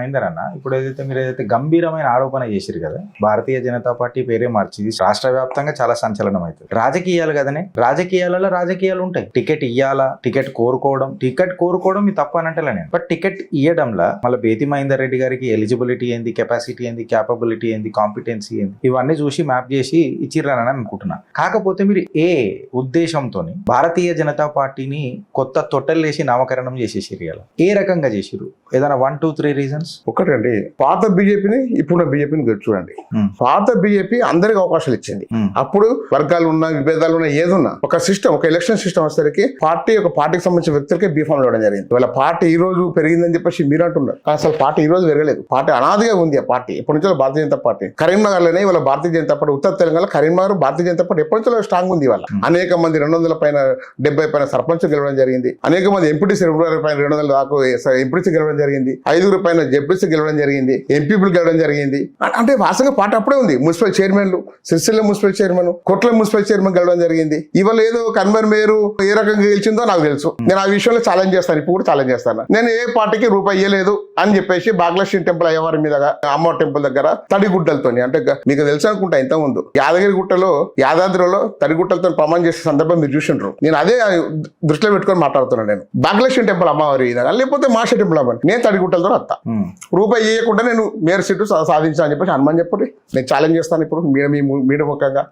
మహేందర్ అన్న, ఇప్పుడు మీరు ఏదైతే గంభీరమైన ఆరోపణ చేసిరు కదా, భారతీయ జనతా పార్టీ పేరే మార్చి రాష్ట్ర వ్యాప్తంగా చాలా సంచలనం అవుతుంది. రాజకీయాలు కదనే, రాజకీయాలలో రాజకీయాలు ఉంటాయి. టికెట్ ఇయ్యాలా, టికెట్ కోరుకోవడం మీ తప్పు అనంటలే నేను. బట్ టికెట్ ఇయ్యడంలో మళ్ళీ బేతి మహేందర్ రెడ్డి గారికి ఎలిజిబిలిటీ ఏంది, కెపాసిటీ ఏంది, క్యాపబిలిటీ ఏంది, కాంపిటెన్సీ ఏంది, ఇవన్నీ చూసి మ్యాప్ చేసి ఇచ్చిర్రని అనుకుంటున్నా. కాకపోతే మీరు ఏ ఉద్దేశంతో భారతీయ జనతా పార్టీని కొత్త తొట్టలేసి నామకరణం చేసేసిరు, ఇలా ఏ రకంగా చేసిరు? ఏదైనా 1, 2, 3 రీజన్స్? ఒకటండి, పాత బీజేపీని ఇప్పుడున్న బీజేపీని చూడండి. పాత బీజేపీ అందరికి అవకాశాలు ఇచ్చింది. అప్పుడు వర్గాలు ఉన్నా, విభేదాలు ఉన్నా, ఏదున్నా ఒక సిస్టమ్, ఒక ఎలక్షన్ సిస్టమ్ వచ్చేసరికి పార్టీకి సంబంధించిన వ్యక్తులకే బీఫామ్ ఇవ్వడం జరిగింది. వాళ్ళ పార్టీ ఈ రోజు పెరిగిందని చెప్పేసి మీరు అంటున్నారు. అసలు పార్టీ ఈ రోజు పెరగలేదు. పార్టీ అనాదిగా ఉంది. ఆ పార్టీ ఎప్పటి నుంచో భారతీయ జనతా పార్టీ కరీంనగర్లోనే ఇవాళ భారతీయ జనతా పార్టీ, ఉత్తర తెలంగాణ కరీంనగర్ భారతీయ జనతా పార్టీ ఎప్పటి నుంచో స్ట్రాంగ్ ఉంది. వాళ్ళ అనేక మంది 270 పైన సర్పంచ్ గెలవడం జరిగింది. అనేక మంది ఎంపీటీసీ 200 దాకా ఎంపీటీసీ గెలవడం జరిగింది. 5 పైన జెడ్పీసీ గెలవడం జరిగింది. ఎంపీలు గెలవడం జరిగింది. అంటే వాస్తవంగా పార్టీ అప్పుడే ఉంది. మున్సిపల్ చైర్మన్లు, Sircilla municipal chairman, Kotla municipal chairman గెలవడం జరిగింది. ఇవాళ ఏదో కన్వర్ మేయర్ ఏ రకంగా గెలిచిందో నాకు తెలుసు. నేను ఆ విషయంలో ఛాలెంజ్ చేస్తాను. ఇప్పుడు కూడా ఛాలెంజ్ చేస్తాను. నేను ఏ పార్టీకి రూపాయి ఇవ్వలేదు అని చెప్పేసి బాగ్లక్ష్మి టెంపుల్ అయ్యవారి మీద, అమ్మవారి టెంపుల్ దగ్గర తడిగుడ్డలతో, అంటే మీకు తెలుసు అనుకుంటా, ఇంత ముందు యాదాద్రిలో తడిగుట్టలతో ప్రమాణం చేసే సందర్భం మీరు చూసిండ్రు. నేను అదే దృష్టిలో పెట్టుకొని మాట్లాడుతున్నాను. నేను బాగ్లక్ష్మి టెంపుల్ అమ్మవారి లేకపోతే మాష టెంపుల్ అమ్మవారి, నేను తడిగుట్టలతో వస్తా. రూపాయి ఇవ్వకుండా నేను మేయర్ సీటు సాధించాలని చెప్పేసి హనుమాన్ చెప్పండి. నేను ఛాలెంజ్ చేస్తాను ఇప్పుడు మీ మీడియా ముఖంగా.